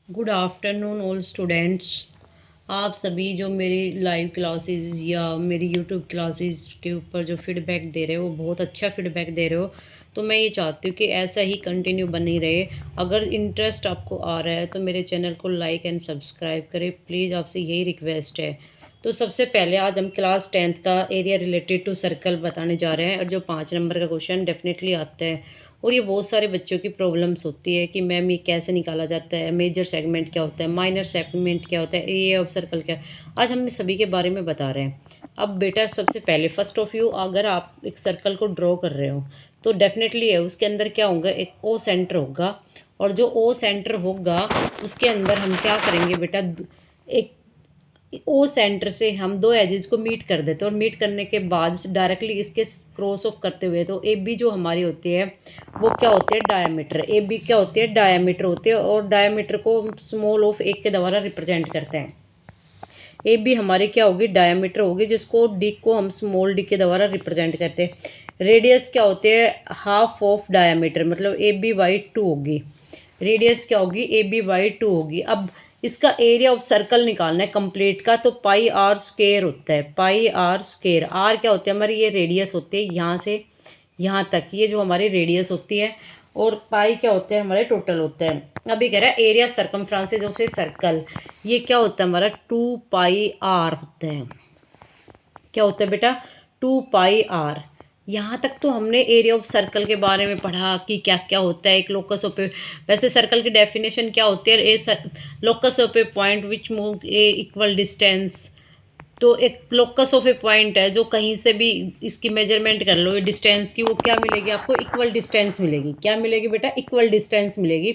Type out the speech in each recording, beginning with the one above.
Good afternoon all students. आप सभी जो मेरी लाइव क्लासेस या मेरी यूट्यूब क्लासेस के ऊपर जो फीडबैक दे रहे हो वो बहुत अच्छा फीडबैक दे रहे हो। तो मैं ये चाहती हूँ कि ऐसा ही कंटिन्यू बनी रहे। अगर इंटरेस्ट आपको आ रहा है तो मेरे चैनल को लाइक एंड सब्सक्राइब करें प्लीज़, आपसे यही रिक्वेस्ट है। तो सबसे पहले आज हम क्लास 10th का एरिया रिलेटेड टू सर्कल बताने जा रहे हैं और जो 5 नंबर का क्वेश्चन डेफिनेटली आता है। और ये बहुत सारे बच्चों की प्रॉब्लम्स होती है कि मैम ये कैसे निकाला जाता है, मेजर सेगमेंट क्या होता है, माइनर सेगमेंट क्या होता है, एरिया ऑफ सर्कल क्या है। आज हम सभी के बारे में बता रहे हैं। अब बेटा सबसे पहले फर्स्ट ऑफ यू, अगर आप एक सर्कल को ड्रॉ कर रहे हो तो डेफिनेटली है उसके अंदर क्या होगा, एक ओ सेंटर होगा। और जो ओ सेंटर होगा उसके अंदर हम क्या करेंगे बेटा, एक ओ सेंटर से हम दो एजेस को मीट कर देते हैं और मीट करने के बाद डायरेक्टली इसके क्रॉस ऑफ करते हुए तो ए बी जो हमारी होती है वो क्या होती है, डायमीटर। ए बी क्या होती है, डायमीटर होती है। और डायमीटर को स्मॉल ऑफ एक के द्वारा रिप्रेजेंट करते हैं। ए बी हमारी क्या होगी, डायमीटर होगी, जिसको डी को हम स्मॉल डी के द्वारा रिप्रेजेंट करते हैं। रेडियस क्या होती है, हाफ ऑफ डायमीटर, मतलब ए बी बाई 2 होगी। रेडियस क्या होगी, ए बी बाई 2 होगी। अब इसका एरिया ऑफ सर्कल निकालना है कंप्लीट का, तो पाई आर स्क्वेयर होता है। पाई आर स्क्वेयर, आर क्या होती है हमारी, ये रेडियस होती है यहाँ से यहाँ तक, ये जो हमारी रेडियस होती है। और पाई क्या होते हैं हमारे, टोटल होता है। अभी कह रहा है एरिया सरकमफ्रांसेस ऑफ ए सर्कल, ये क्या होता है हमारा, 2 पाई आर होता है। क्या होता है बेटा, 2 पाई आर। यहाँ तक तो हमने एरिया ऑफ सर्कल के बारे में पढ़ा कि क्या क्या होता है। एक लोकस ऑफ ए, वैसे सर्कल की डेफिनेशन क्या होती है, a locus of a point which move a equal distance. तो एक लोकस ऑफ ए पॉइंट है जो कहीं से भी इसकी मेजरमेंट कर लो ये डिस्टेंस की, वो क्या मिलेगी आपको, इक्वल डिस्टेंस मिलेगी। क्या मिलेगी बेटा, इक्वल डिस्टेंस मिलेगी।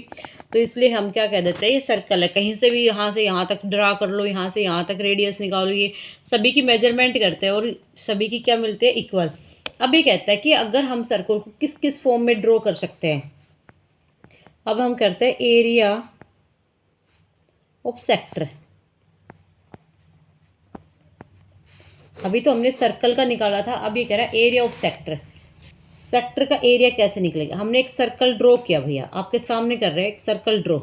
तो इसलिए हम क्या कह देते हैं, ये सर्कल है। कहीं से भी यहाँ से यहाँ तक ड्रा कर लो, यहाँ से यहाँ तक रेडियस निकालो, ये सभी की मेजरमेंट करते हैं और सभी की क्या मिलती है, इक्वल। अब ये कहता है कि अगर हम सर्कल को किस किस फॉर्म में ड्रॉ कर सकते हैं। अब हम करते हैं एरिया ऑफ सेक्टर। अभी तो हमने सर्कल का निकाला था, अब ये कह रहा है एरिया ऑफ सेक्टर। सेक्टर का एरिया कैसे निकलेगा, हमने एक सर्कल ड्रॉ किया भैया, आपके सामने कर रहे हैं एक सर्कल ड्रॉ।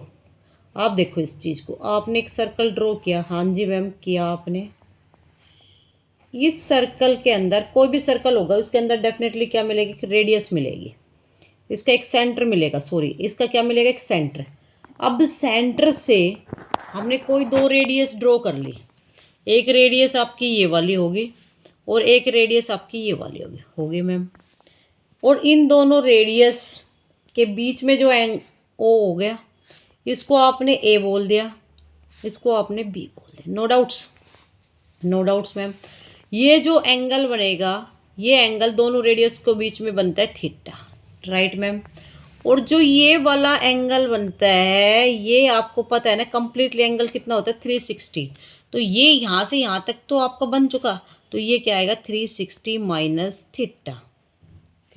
आप देखो इस चीज़ को, आपने एक सर्कल ड्रॉ किया, हाँ जी मैम किया आपने। इस सर्कल के अंदर कोई भी सर्कल होगा उसके अंदर डेफिनेटली क्या मिलेगी, रेडियस मिलेगी। इसका एक सेंटर मिलेगा, सॉरी इसका क्या मिलेगा, एक सेंटर। अब सेंटर से हमने कोई दो रेडियस ड्रॉ कर ली। एक रेडियस आपकी ये वाली होगी और एक रेडियस आपकी ये वाली होगी मैम। और इन दोनों रेडियस के बीच में जो ओ हो गया, इसको आपने ए बोल दिया, इसको आपने बी बोल दिया। No doubts, no doubts ma'am. ये जो एंगल बनेगा, ये एंगल दोनों रेडियस के बीच में बनता है थीटा, राइट मैम। और जो ये वाला एंगल बनता है, ये आपको पता है ना कंप्लीटली एंगल कितना होता है, 360। तो ये यहाँ से यहाँ तक तो आपका बन चुका, तो ये क्या आएगा, 360 माइनस थीटा।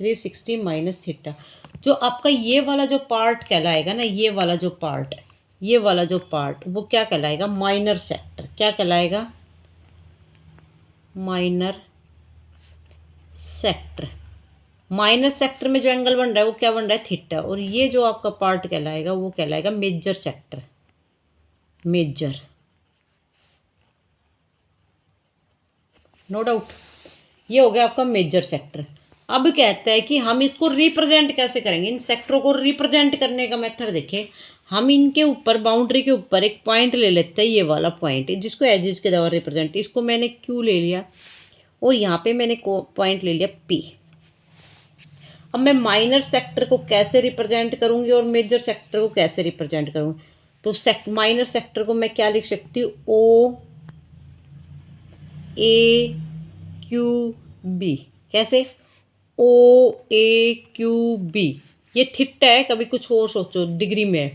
360 minus theta. जो आपका ये वाला जो पार्ट कहलाएगा ना, ये वाला जो पार्ट, ये वाला जो पार्ट वो क्या कहलाएगा, माइनर सेक्टर। क्या कहलाएगा, माइनर सेक्टर। माइनर सेक्टर में जो एंगल बन रहा है वो क्या बन रहा है, थीटा। और ये जो आपका पार्ट कहलाएगा वो कहलाएगा major sector. Major, no doubt, ये हो गया आपका मेजर सेक्टर। अब कहता है कि हम इसको रिप्रेजेंट कैसे करेंगे, इन सेक्टरों को रिप्रेजेंट करने का मेथड देखें। हम इनके ऊपर बाउंड्री के ऊपर एक पॉइंट ले लेते हैं, ये वाला पॉइंट जिसको एजिस के द्वारा रिप्रेजेंट, इसको मैंने क्यू ले लिया और यहाँ पे मैंने पॉइंट ले लिया पी। अब मैं माइनर सेक्टर को कैसे रिप्रेजेंट करूँगी और मेजर सेक्टर को कैसे रिप्रेजेंट करूँगी। तो माइनर सेक्टर को मैं क्या लिख सकती हूँ, ओ ए क्यू बी। कैसे, ओ ए क्यू बी। ये थीटा है, कभी कुछ और सोचो डिग्री में है।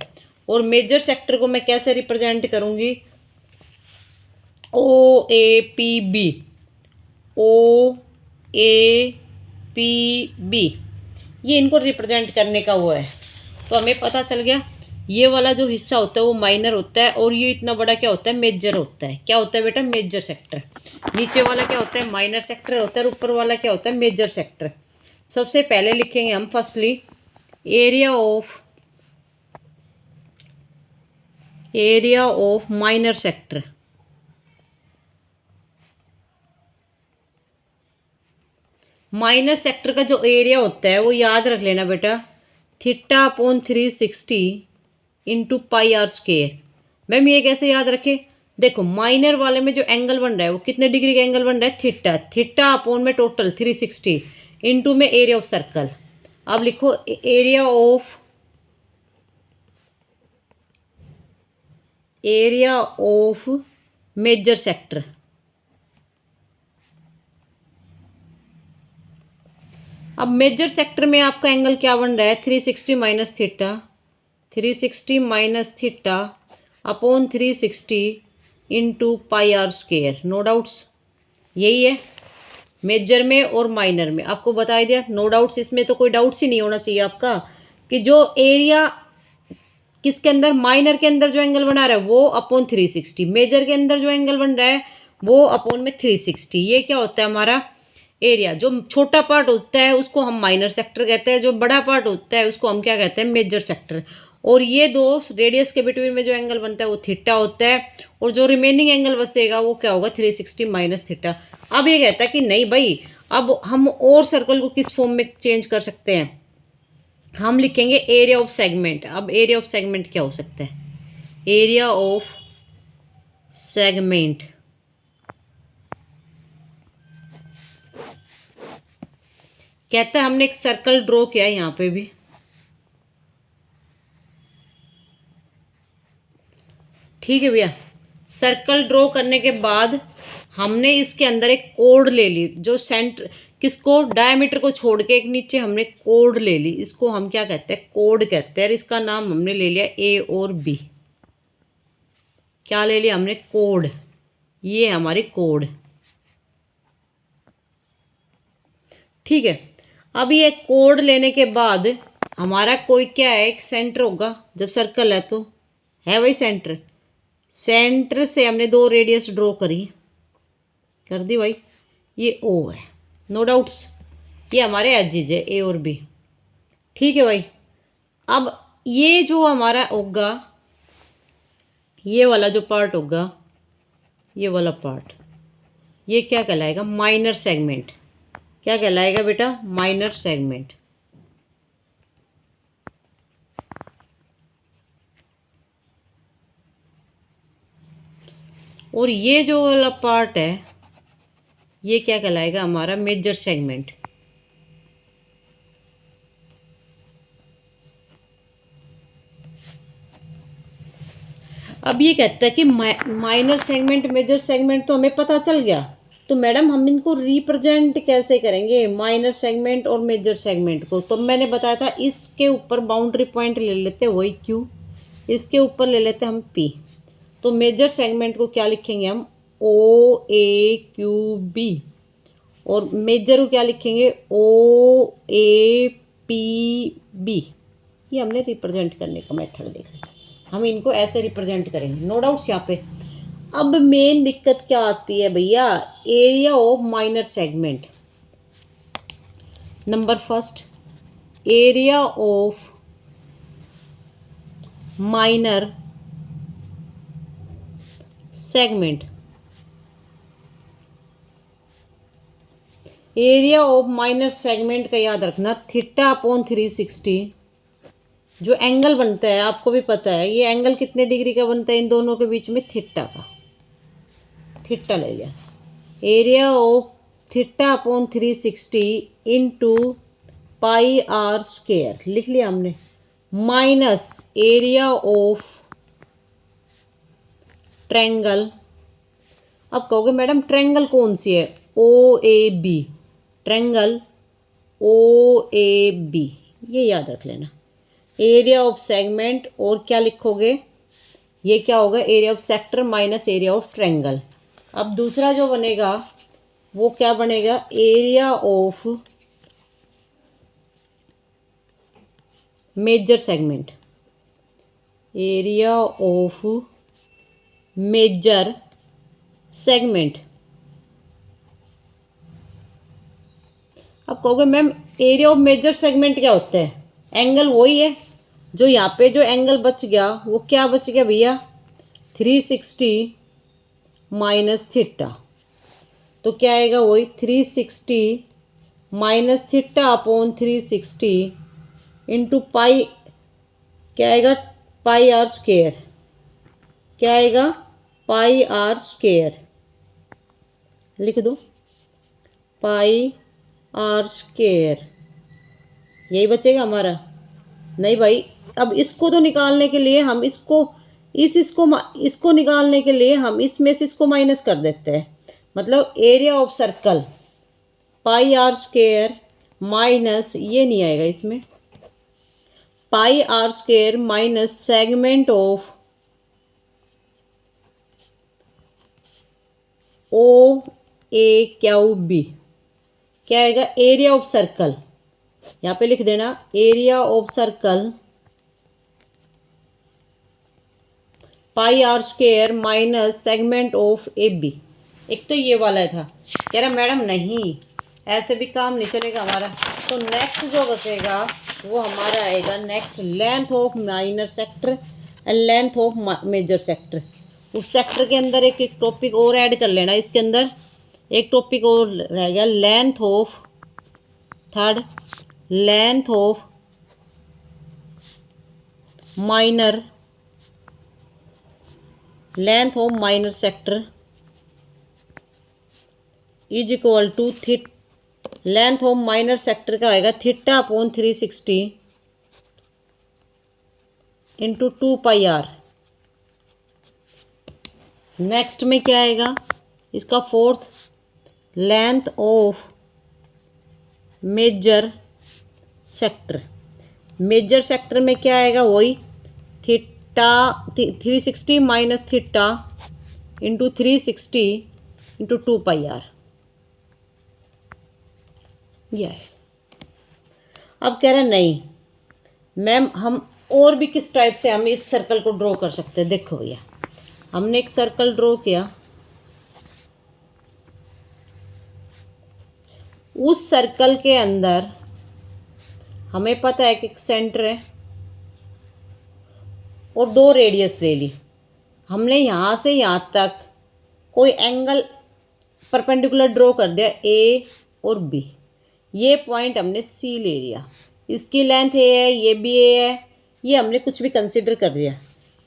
और मेजर सेक्टर को मैं कैसे रिप्रेजेंट करूँगी, O A P B. O A P B, ये इनको रिप्रेजेंट करने का वो है। तो हमें पता चल गया ये वाला जो हिस्सा होता है वो माइनर होता है और ये इतना बड़ा क्या होता है, मेजर होता है। क्या होता है बेटा, मेजर सेक्टर। नीचे वाला क्या होता है, माइनर सेक्टर होता है, और ऊपर वाला क्या होता है, मेजर सेक्टर। सबसे पहले लिखेंगे हम firstly area of area of minor sector. Minor sector का जो एरिया होता है वो याद रख लेना बेटा, theta upon 360 into pi are square. Ma'am ये कैसे याद रखे, देखो माइनर वाले में जो एंगल बन रहा है वो कितने डिग्री का एंगल बन रहा है, थीटा। थीटा अपॉन में टोटल 360 इंटू में एरिया ऑफ सर्कल। अब लिखो एरिया ऑफ मेजर सेक्टर। अब मेजर सेक्टर में आपका एंगल क्या बन रहा है, 360 minus theta, 360 minus theta upon 360 into pi are square. No doubts, यही है मेजर में और माइनर में, आपको बता दिया। नो डाउट्स, इसमें तो कोई डाउट्स ही नहीं होना चाहिए आपका कि जो एरिया किसके अंदर, माइनर के अंदर जो एंगल बना रहा है वो अपॉन 360, मेजर के अंदर जो एंगल बन रहा है वो अपॉन में 360। ये क्या होता है हमारा एरिया। जो छोटा पार्ट होता है उसको हम माइनर सेक्टर कहते हैं, जो बड़ा पार्ट होता है उसको हम क्या कहते हैं, मेजर सेक्टर। और ये दो रेडियस के बिटवीन में जो एंगल बनता है वो थीटा होता है, और जो रिमेनिंग एंगल बचेगा वो क्या होगा, 360 माइनस थीटा। अब ये कहता है कि नहीं भाई, अब हम और सर्कल को किस फॉर्म में चेंज कर सकते हैं, हम लिखेंगे एरिया ऑफ सेगमेंट। अब एरिया ऑफ सेगमेंट क्या हो सकता है, एरिया ऑफ सेगमेंट कहता है, हमने एक सर्कल ड्रॉ किया है यहाँ पे भी, ठीक है भैया। सर्कल ड्रॉ करने के बाद हमने इसके अंदर एक कोड ले ली, जो सेंटर किसको, डायमीटर को छोड़ के एक नीचे हमने कोड ले ली, इसको हम क्या कहते हैं, कोड कहते हैं। और इसका नाम हमने ले लिया ए और बी। क्या ले लिया हमने, कोड। ये है हमारी कोड, ठीक है। अब ये कोड लेने के बाद हमारा कोई क्या है, एक सेंटर होगा। जब सर्कल है तो है वही सेंटर। सेंटर से हमने दो रेडियस ड्रॉ करी, कर दी भाई, ये ओ है। नो डाउट्स, ये हमारे एजेज है ए और बी, ठीक है भाई। अब ये जो हमारा होगा, ये वाला जो पार्ट होगा, ये वाला पार्ट, ये क्या कहलाएगा, माइनर सेगमेंट। क्या कहलाएगा बेटा, माइनर सेगमेंट। और ये जो वाला पार्ट है ये क्या कहलाएगा, हमारा मेजर सेगमेंट। अब ये कहता है कि माइनर सेगमेंट मेजर सेगमेंट तो हमें पता चल गया, तो मैडम हम इनको रिप्रेजेंट कैसे करेंगे, माइनर सेगमेंट और मेजर सेगमेंट को। तो मैंने बताया था इसके ऊपर बाउंड्री पॉइंट ले लेते वही क्यू, इसके ऊपर ले लेते हम पी। तो मेजर सेगमेंट को क्या लिखेंगे हम, ओ ए क्यू बी, और मेजर को क्या लिखेंगे, ओ ए पी बी। ये हमने रिप्रेजेंट करने का मेथड देख लिया, हम इनको ऐसे रिप्रेजेंट करेंगे। नो डाउट्स यहाँ पे। अब मेन दिक्कत क्या आती है भैया, area of minor segment. Number first, area of minor segment. Area of minor segment का याद रखना, थीटा अपॉन 360। जो एंगल बनता है आपको भी पता है, ये एंगल कितने डिग्री का बनता है इन दोनों के बीच में, थीटा का। थीटा ले लिया, area of theta upon 360 into pi are square लिख लिया हमने, माइनस एरिया ऑफ ट्रायंगल। अब कहोगे मैडम ट्रायंगल कौन सी है, O A B, triangle O A B, ये याद रख लेना। एरिया ऑफ सेगमेंट और क्या लिखोगे, ये क्या होगा, area of sector minus area of triangle. अब दूसरा जो बनेगा वो क्या बनेगा, area of major segment. Area of major segment. अब कहोगे ma'am area of major segment क्या होता है, एंगल वही है जो यहाँ पे जो एंगल बच गया वो क्या बच गया भैया, 360 माइनस थीटा, तो क्या आएगा वही 360 माइनस थीटा अपॉन 360 इंटू पाई, क्या आएगा पाई आर स्क्वेयर, क्या आएगा पाई आर स्क्वेयर, लिख दो पाई आर स्क्वेयर, यही बचेगा हमारा। नहीं भाई, अब इसको तो निकालने के लिए हम इसको निकालने के लिए हम इसमें से इसको माइनस कर देते हैं, मतलब area of circle pi are square minus, ये नहीं आएगा इसमें, pi are square minus segment of O A Q B, क्या आएगा एरिया ऑफ सर्कल, यहाँ पे लिख देना area of circle pi are square minus segment of A B. एक तो ये वाला था, कह रहा मैडम नहीं ऐसे भी काम नहीं चलेगा हमारा, तो नेक्स्ट जो बचेगा वो हमारा आएगा next length of minor sector and length of major sector. उस सेक्टर के अंदर एक एक टॉपिक और ऐड कर लेना, इसके अंदर एक टॉपिक और रह गया length of, third length of minor, length of minor sector is equal to length of minor sector का आएगा theta upon 360 into 2 pi R. Next में क्या आएगा इसका fourth, length of major sector, major sector में क्या आएगा वही theta 360 minus theta into 360 into 2 pi R, यह है। अब कह रहा नहीं मैम हम और भी किस टाइप से हम इस सर्कल को ड्रॉ कर सकते हैं। देखो भैया हमने एक सर्कल ड्रॉ किया, उस सर्कल के अंदर हमें पता है कि एक सेंटर है और दो रेडियस ले ली, हमने यहाँ से यहाँ तक कोई एंगल परपेंडिकुलर ड्रॉ कर दिया ए और बी, ये पॉइंट हमने सी ले लिया, इसकी लेंथ ए है, ये भी ए है, ये हमने कुछ भी कंसिडर कर लिया।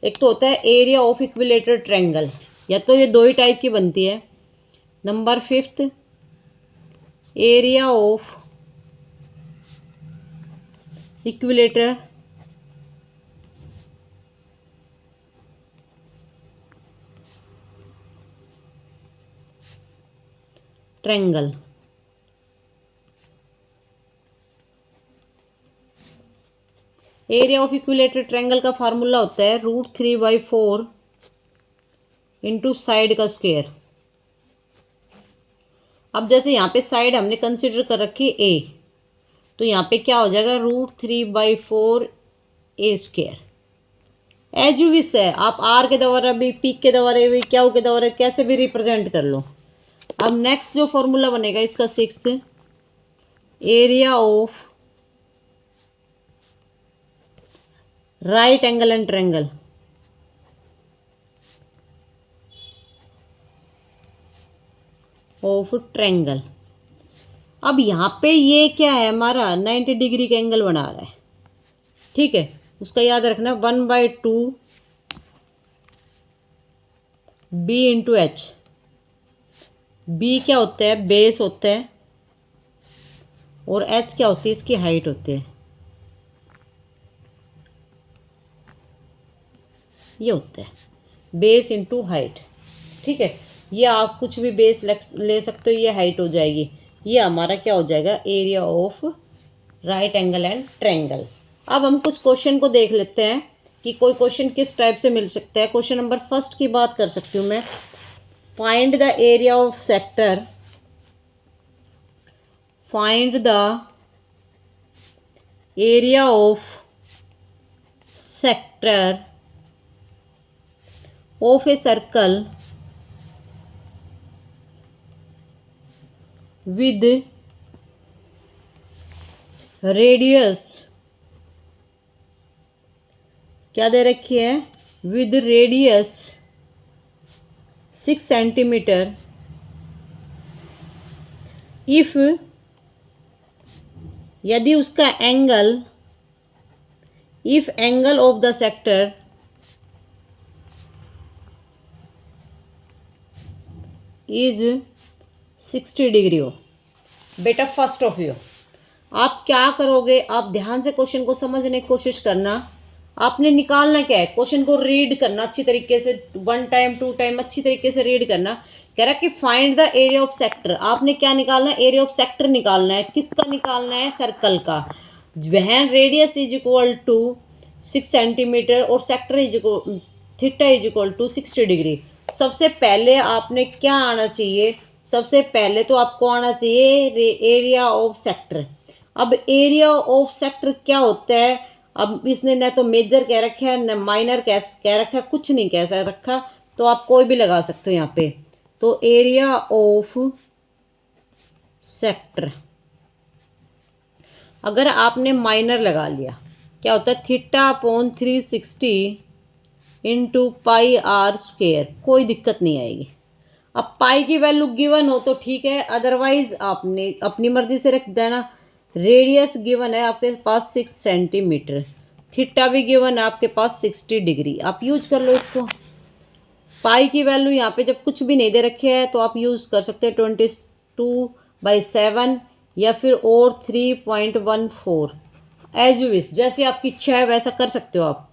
एक तो होता है एरिया ऑफ इक्विलेटर ट्रायंगल, या तो ये दो ही टाइप की बनती है। Number 5 area of equilateral triangle, area of equilateral triangle का फार्मूला होता है √3/4 इंटू साइड का स्क्वायर। अब जैसे यहाँ पे साइड हमने कंसिडर कर रखी ए, तो यहाँ पे क्या हो जाएगा √3/4 ए स्क्वायर। एज यू विश है, आप आर के द्वारा भी, पी के द्वारा भी, क्यू के द्वारा कैसे भी रिप्रेजेंट कर लो। अब नेक्स्ट जो फॉर्मूला बनेगा इसका 6th, area of right angle and triangle, of triangle. अब यहाँ पे ये क्या है हमारा 90 डिग्री का एंगल बना रहा है, ठीक है, उसका याद रखना 1/2 बी इंटू एच। बी क्या होता है बेस होता है और एच क्या होती है इसकी हाइट होती है, ये होता है बेस इंटू हाइट, ठीक है। ये आप कुछ भी बेस ले सकते हो, ये हाइट हो जाएगी, ये हमारा क्या हो जाएगा area of right angle and triangle. अब हम कुछ क्वेश्चन को देख लेते हैं कि कोई क्वेश्चन किस टाइप से मिल सकता है। क्वेश्चन नंबर 1 की बात कर सकती हूँ मैं, find the area of sector, find the area of sector of a circle with radius, क्या दे रखी है विद रेडियस 6 सेंटीमीटर इफ यदि उसका angle if angle of the sector is 60 degree हो। बेटा फर्स्ट ऑफ यू आप क्या करोगे, आप ध्यान से क्वेश्चन को समझने की कोशिश करना। आपने निकालना क्या है, क्वेश्चन को रीड करना अच्छी तरीके से, 1 टाइम 2 टाइम अच्छी तरीके से रीड करना। कह रहा है कि find the area of sector. आपने क्या निकालना है, एरिया ऑफ सेक्टर निकालना है। किसका निकालना है, सर्कल का। वह radius is equal to 6 centimetre और sector is equal theta is equal to 60 degree. सबसे पहले आपने क्या आना चाहिए, सबसे पहले तो आपको आना चाहिए एरिया ऑफ सेक्टर। अब एरिया ऑफ सेक्टर क्या होता है, अब इसने न तो मेजर कह रखा है न माइनर कह रखा है, कुछ नहीं कह रखा, तो आप कोई भी लगा सकते हो यहाँ पे। तो एरिया ऑफ सेक्टर अगर आपने माइनर लगा लिया क्या होता है, theta upon 360 into pi are square, कोई दिक्कत नहीं आएगी। अब पाई की वैल्यू गिवन हो तो ठीक है, अदरवाइज आपने अपनी मर्जी से रख देना। रेडियस गिवन है आपके पास 6 सेंटीमीटर, थीटा भी गिवन है आपके पास 60 डिग्री, आप यूज कर लो इसको। पाई की वैल्यू यहाँ पे जब कुछ भी नहीं दे रखे है तो आप यूज़ कर सकते हैं 22/7 या फिर और 3.14 एज यू विश, जैसे आपकी इच्छा है वैसा कर सकते हो आप।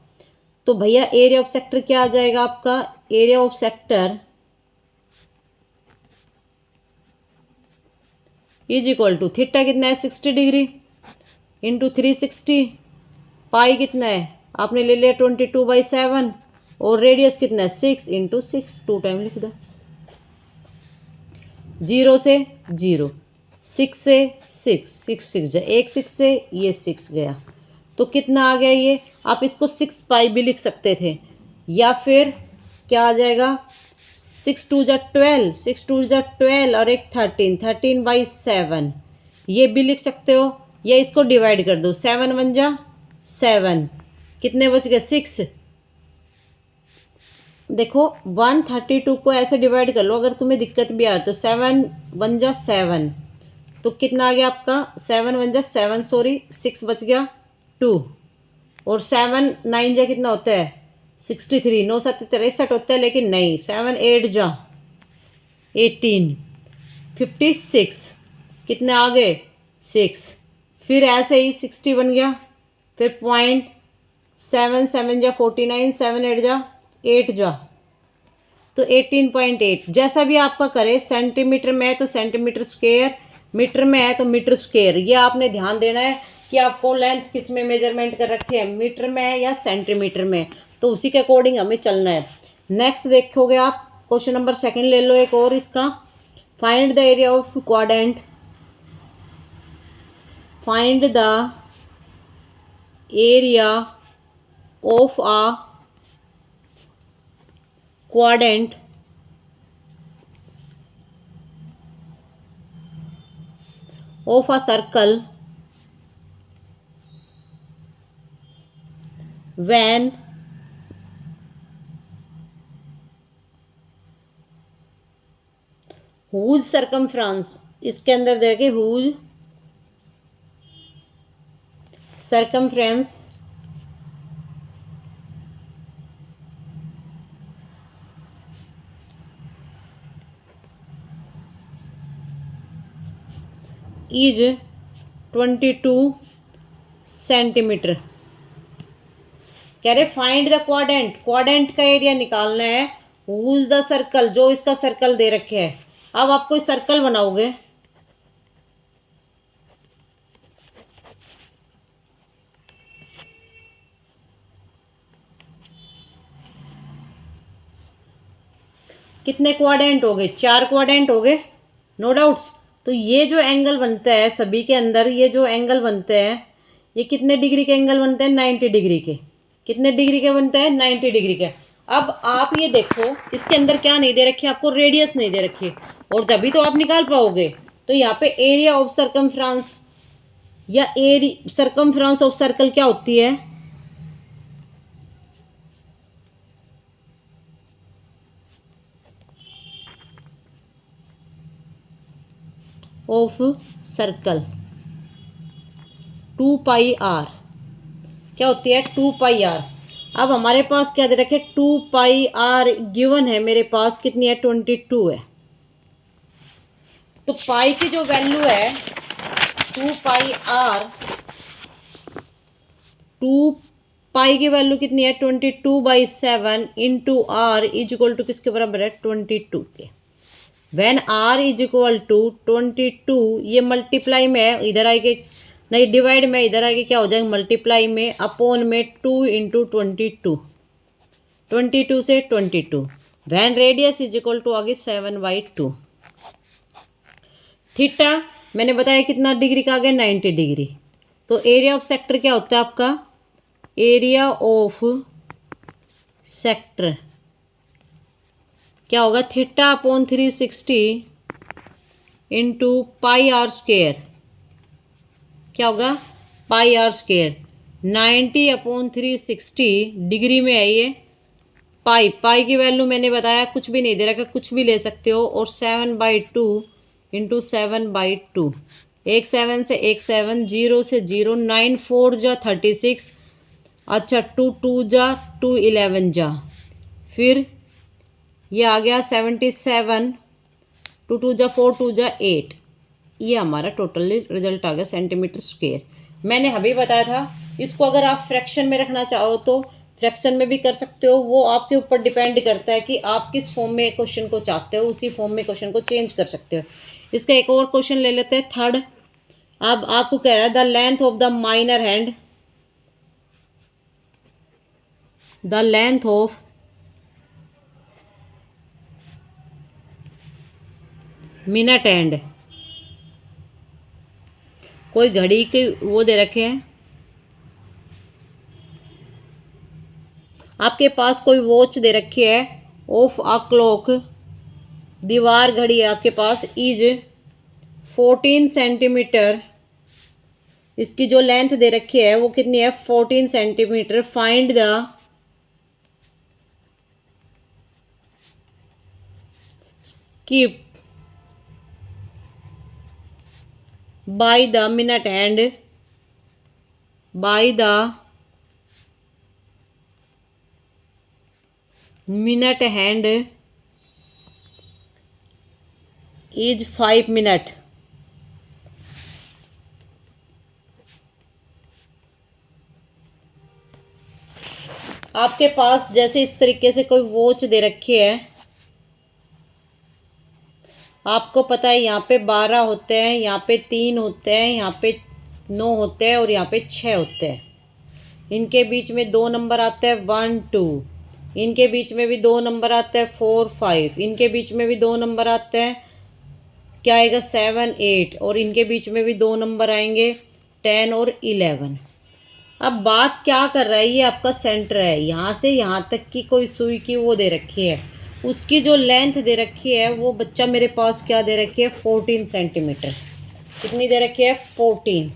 तो भैया एरिया ऑफ सेक्टर क्या आ जाएगा आपका, area of sector is equal to theta कितना है 60 डिग्री इंटू 360, पाई कितना है आपने ले लिया 22/7 और रेडियस कितना है 6 इंटू 6, 2 टाइम लिख दो। 0 से 0, 6 से 6, 6 6 जा, एक 6 से ये 6 गया तो कितना आ गया ये, आप इसको 6 पाई भी लिख सकते थे, या फिर क्या आ जाएगा 6 2 जा 12, 6 2 जा 12 और एक 13, 13/7 ये भी लिख सकते हो, या इसको डिवाइड कर दो, 7 1 जा 7, कितने बच गए 6। देखो 132 को ऐसे डिवाइड कर लो, अगर तुम्हें दिक्कत भी आ तो 7 1 जा 7, तो कितना आ गया आपका 7 1 जा 7, सॉरी 6 बच गया 2, और 7 9 जा कितना होता है 63, 9 7 63 होता है, लेकिन नहीं 7 8 जा 18, 56 कितने आ गए 6, फिर ऐसे ही 60 बन गया, फिर 0.7 7 जा 49, 7 8 जा 8 जा, तो 18.8। जैसा भी आपका करे, सेंटीमीटर में है तो सेंटीमीटर स्क्वायर, मीटर में है तो मीटर स्क्वायर। ये आपने ध्यान देना है कि आपको लेंथ किस में मेजरमेंट कर रखी है, मीटर में है या सेंटीमीटर में, तो उसी के अकॉर्डिंग हमें चलना है। नेक्स्ट देखोगे आप क्वेश्चन नंबर 2 ले लो एक और इसका, find the area of quadrant, find the area of a quadrant of a circle when whose circumference, इसके अंदर देखिए whose circumference इज 22 सेंटीमीटर। कह रहे फाइंड द क्वाड्रेंट, क्वाड्रेंट का एरिया निकालना है, हुज द सर्कल, जो इसका सर्कल दे रखे है। अब आप कोई सर्कल बनाओगे, कितने क्वाड्रेंट हो गए, 4 क्वाड्रेंट हो गए, नो डाउट्स। तो ये जो एंगल बनता है सभी के अंदर, ये जो एंगल बनते हैं ये कितने डिग्री के एंगल बनते हैं, 90 डिग्री के। कितने डिग्री के बनते हैं, 90 डिग्री के। अब आप ये देखो इसके अंदर क्या नहीं दे रखी, आपको रेडियस नहीं दे रखी, और तभी तो आप निकाल पाओगे। तो यहाँ पे एरिया ऑफ सर्कमफ्रेंस या सर्कमफ्रेंस ऑफ सर्कल क्या होती है, ऑफ सर्कल 2πr क्या होती है 2πr। अब हमारे पास क्या दे रखे 2πr गिवन है मेरे पास कितनी है 22 है। तो पाई की जो वैल्यू है 2πr 2 पाई की वैल्यू कितनी है 22/7 into R is equal to किसके बराबर है 22 के। When R is equal to 22 ये मल्टीप्लाई में इधर आएगी नहीं डिवाइड में इधर आएगी क्या हो जाएगा मल्टीप्लाई में अपॉन में 2 इंटू 22 से 22। When radius is equal to आगे 7/2। थीटा मैंने बताया कितना डिग्री का आ गया 90 डिग्री। तो एरिया ऑफ सेक्टर क्या होता है आपका एरिया ऑफ सेक्टर क्या होगा theta upon 360 into pi are square क्या होगा pi are square 90 upon 360 degree में है ये। पाई की वैल्यू मैंने बताया कुछ भी नहीं दे रखा कुछ भी ले सकते हो और 7/2 इंटू 7/2 एक 7 से एक 7 0 से 0 9 4 जा 36 अच्छा 2 2 जा 2 11 जा फिर ये आ गया 77 2 2 जा 4 2 जा 8 ये हमारा टोटली रिजल्ट आ गया सेंटीमीटर स्क्वायर। मैंने अभी बताया था इसको अगर आप फ्रैक्शन में रखना चाहो तो फ्रैक्शन में भी कर सकते हो। वो आपके ऊपर डिपेंड करता है कि आप किस फॉर्म में क्वेश्चन को चाहते हो उसी फॉर्म में क्वेश्चन को चेंज कर सकते हो। इसका एक और क्वेश्चन ले लेते हैं थर्ड। अब आपको कह रहा है the length of the minor hand the length of minute hand कोई घड़ी के वो दे रखे हैं आपके पास कोई वॉच दे रखी है ऑफ अ क्लॉक दीवार घड़ी है आपके पास इज 14 सेंटीमीटर। इसकी जो लेंथ दे रखी है वो कितनी है 14 centimetre. Find the skip by the minute hand by the minute hand is 5 minute. आपके पास जैसे इस तरीके से कोई वॉच दे रखी है आपको पता है यहाँ पे 12 होते हैं यहाँ पे 3 होते हैं यहाँ पे 9 होते हैं और यहाँ पे 6 होते हैं। इनके बीच में 2 नंबर आते हैं 1 2 इनके बीच में भी 2 नंबर आते हैं 4 5 इनके बीच में भी 2 नंबर आते हैं क्या आएगा 7 8 और इनके बीच में भी 2 नंबर आएंगे 10 और 11। अब बात क्या कर रहा है ये आपका सेंटर है यहाँ से यहाँ तक की कोई सुई की वो दे रखी है उसकी जो लेंथ दे रखी है वो बच्चा मेरे पास क्या दे रखी है 14 सेंटीमीटर। कितनी दे रखी है 14।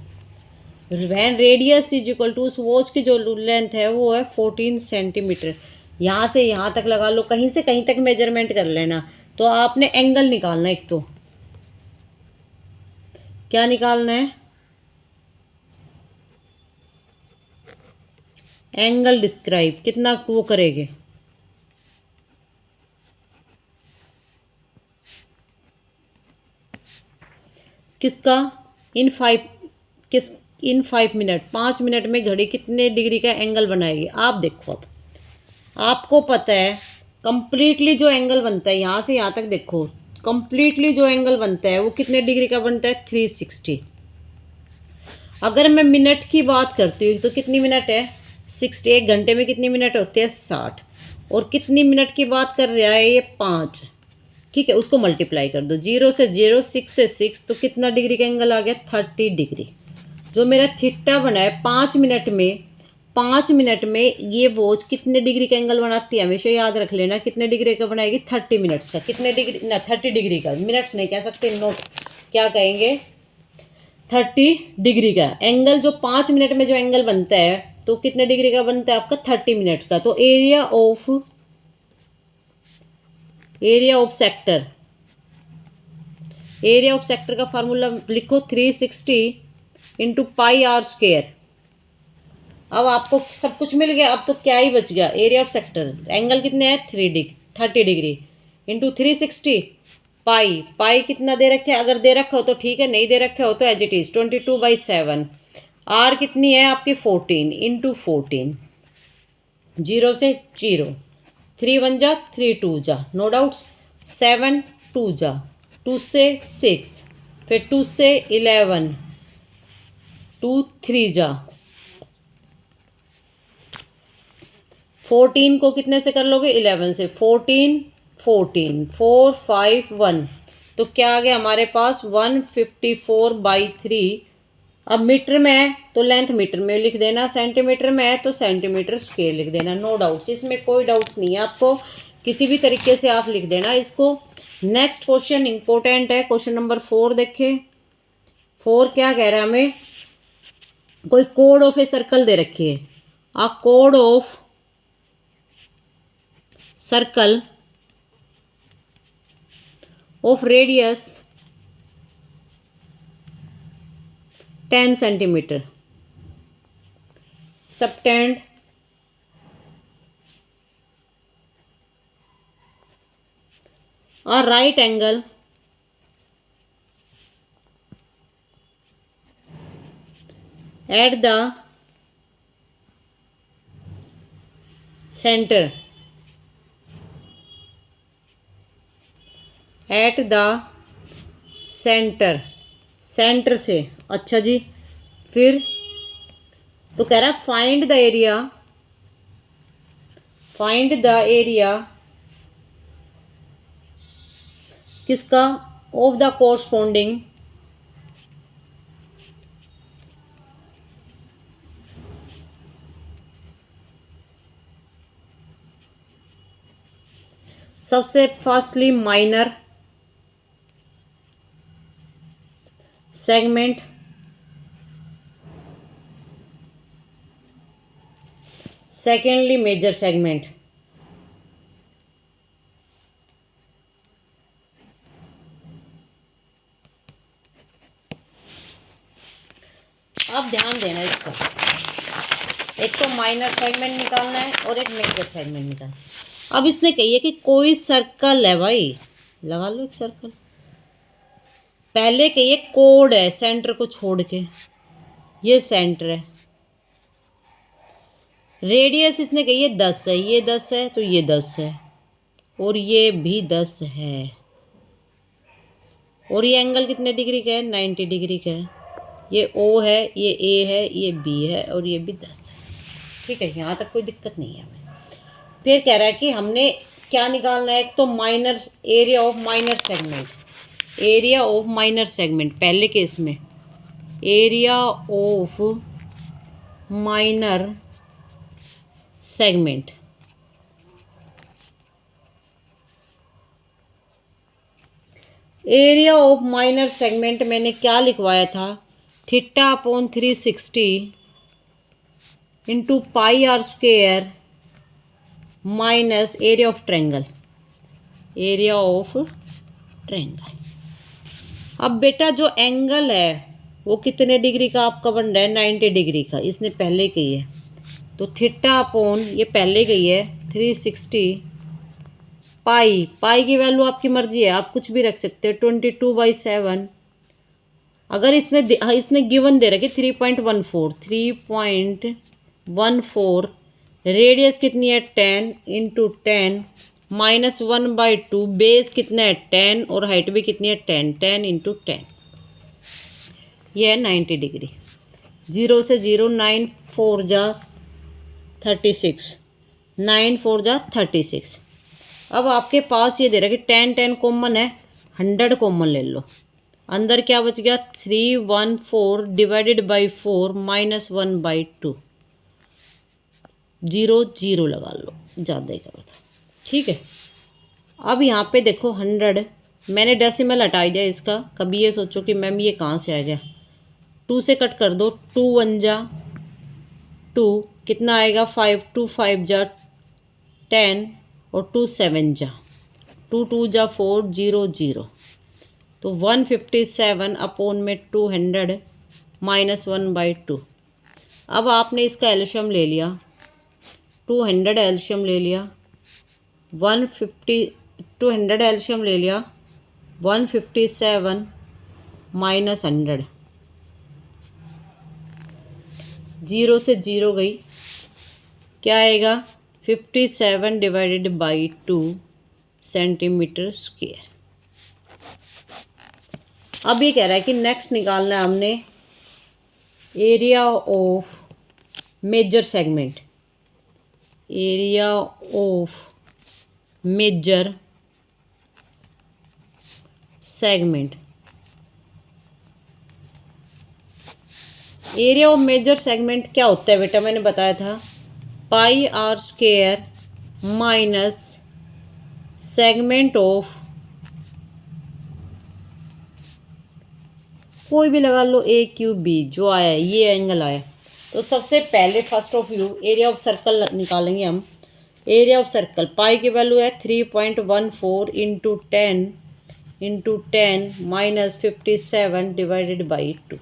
When radius is equal to उस वॉच की जो लेंथ है वो है 14 सेंटीमीटर। यहाँ से यहाँ तक लगा लो कहीं से कहीं तक मेजरमेंट कर लेना। तो आपने एंगल निकालना एक तो क्या निकालना है एंगल डिस्क्राइब कितना वो करेंगे किसका इन 5 मिनट 5 मिनट में घड़ी कितने डिग्री का एंगल बनाएगी। आप देखो अब आपको पता है कंप्लीटली जो एंगल बनता है यहाँ से यहाँ तक देखो कंप्लीटली जो एंगल बनता है वो कितने डिग्री का बनता है 360। अगर मैं मिनट की बात करती हूँ तो कितनी मिनट है 60। एक घंटे में कितनी मिनट होती है 60 और कितनी मिनट की बात कर रहा है ये 5 ठीक है। उसको मल्टीप्लाई कर दो 0 से 0 6 से 6 तो कितना डिग्री का एंगल आ गया 30 डिग्री। जो मेरा थीटा बना है 5 मिनट में ये वॉच कितने डिग्री का एंगल बनाती है हमेशा याद रख लेना कितने डिग्री का बनाएगी 30 मिनट्स का। कितने डिग्री ना 30 डिग्री का मिनट नहीं कह सकते नोट क्या कहेंगे 30 डिग्री का एंगल। जो 5 मिनट में जो एंगल बनता है तो कितने डिग्री का बनता है आपका 30 मिनट का। तो area of sector area of sector का फार्मूला लिखो 360 इंटू पाई आर स्क्वेयर। अब आपको सब कुछ मिल गया, अब तो क्या ही बच गया, एरिया ऑफ सेक्टर। एंगल कितने हैं 30 डिग्री इंटू 360 पाई। पाई कितना दे रखे, अगर दे रखा हो तो ठीक है, नहीं दे रखा हो तो एज इट इज 22/7। आर कितनी है आपकी 14 इंटू 14, 0 से 0, 3 1 जा 3 2 जा, नो डाउट्स, 7 2 जा, 2 से 6, फिर 2 से 11, 2 3 जा, 14 को कितने से कर लोगे 11 से, 14 14 4 5 1, तो क्या आ गया हमारे पास 154/3। अब मीटर में है तो लेंथ मीटर में लिख देना, सेंटीमीटर में है तो सेंटीमीटर स्क्वायर लिख देना, नो डाउट्स, इसमें कोई डाउट्स नहीं है आपको, किसी भी तरीके से आप लिख देना इसको। नेक्स्ट क्वेश्चन इंपॉर्टेंट है, क्वेश्चन नंबर 4 देखें। 4 क्या कह रहा है हमें, कोई कोड ऑफ ए सर्कल दे रखी है, आ कोड of circle of radius 10 centimetre, subtend a right angle at the center, at the center, centre से, अच्छा जी, फिर तो कह रहा है find the area, find the area किसका, ऑफ द कोरस्पोंडिंग सबसे firstly minor segment, secondly major segment. अब ध्यान देना इसको, एक तो माइनर सेगमेंट निकालना है और एक मेजर सेगमेंट निकालना है। अब इसने कही है कि कोई सर्कल है भाई, लगा लो एक सर्कल, पहले कहिए कोड है सेंटर को छोड़ के, ये सेंटर है, रेडियस इसने कही है 10 है, ये 10 है तो ये 10 है और ये भी 10 है, और ये एंगल कितने डिग्री का है 90 डिग्री का है, ये O है, ये A है, ये B है और ये भी 10 है, ठीक है, यहाँ तक कोई दिक्कत नहीं है हमें। फिर कह रहा है कि हमने क्या निकालना है, एक तो minor area of minor segment, area of minor segment, पहले केस में area of minor segment, area of minor segment मैंने क्या लिखवाया था, θ/360 into pi are square minus area of triangle, area of triangle. अब बेटा जो एंगल है वो कितने डिग्री का आपका बन रहा है 90 डिग्री का, इसने पहले कही है, तो θ/ ये पहले कही है 360 पाई, पाई की वैल्यू आपकी मर्जी है, आप कुछ भी रख सकते हो, 22/7। अगर इसने गिवन दे रखी 3.14, रेडियस कितनी है 10 इंटू 10 माइनस 1/2, बेस कितना है 10 और हाइट भी कितनी है 10 इंटू 10, ये है 90 डिग्री। 0 से 0, 9 4 जा 36, 9 4 जा 36। अब आपके पास ये दे रहा है कि 10 कॉमन है, 100 कॉमन ले लो, अंदर क्या बच गया 314 डिवाइडेड बाई 4 माइनस 1/2, 0 0 लगा लो, ज़्यादा ही करो था, ठीक है। अब यहाँ पे देखो 100, मैंने डेसिमल हटा दिया इसका, कभी ये सोचो कि मैम ये कहाँ से आ गया, 2 से कट कर दो, 2 1 जा 2, कितना आएगा 5, 2 5 जा 10 और 2 7 जा, 2 2 जा 4, 0 0, तो 157 अपॉन में 200 माइनस 1/2। अब आपने इसका एलशियम ले लिया, 200 एलशियम ले लिया, 200 एलशियम ले लिया, 157 माइनस 100, 0 से 0 गई, क्या आएगा 57 डिवाइडेड बाई 2 सेंटीमीटर स्क्वायर। अब ये कह रहा है कि नेक्स्ट निकालना है हमने area of major segment, area of major segment. Area of major segment क्या होता है बेटा, मैंने बताया था pi r square minus segment of, कोई भी लगा लो, ए क्यू बी जो आया है, ये एंगल आया। तो सबसे पहले first of view area of circle निकालेंगे हम। एरिया ऑफ सर्कल पाई की वैल्यू है 3.14 इंटू 10 माइनस 57 डिवाइडेड बाई 2।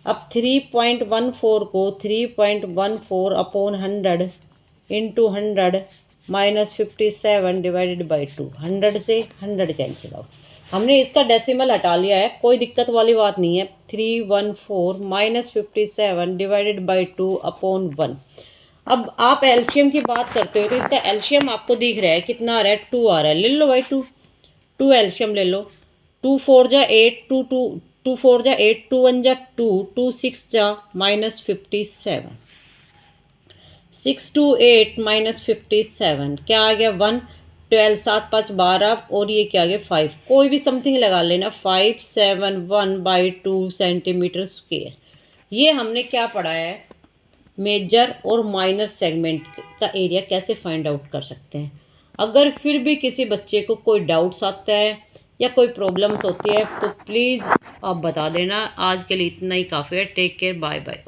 अब 3.14 को 3.14 upon 100 into 100 minus 57 divided by 2। 100 से 100 कैंसिल आउट। हमने इसका डेसिमल हटा लिया है, कोई दिक्कत वाली बात नहीं है। 314 माइनस 57 डिवाइडेड बाई 2 अपॉन 1। अब आप एलशियम की बात करते हो तो इसका एलशियम आपको दिख रहा है कितना आ रहा है, 2 आ रहा है। ले लो भाई 2 एलशियम ले लो। 2 4 जा 8, 2 4 जा 8, 2 1 जा 2, 2 6 जा माइनस 57, 6 2 8 माइनस 57 क्या आ गया 1, 12 7 5 12 और ये क्या आ गया 5। कोई भी समथिंग लगा लेना, 571/2 सेंटीमीटर स्क्वायर। ये हमने क्या पढ़ा है, मेजर और माइनर सेगमेंट का एरिया कैसे फाइंड आउट कर सकते हैं। अगर फिर भी किसी बच्चे को कोई डाउट्स आता है या कोई प्रॉब्लम्स होती है तो प्लीज़ आप बता देना। आज के लिए इतना ही काफ़ी है। Take care, bye bye.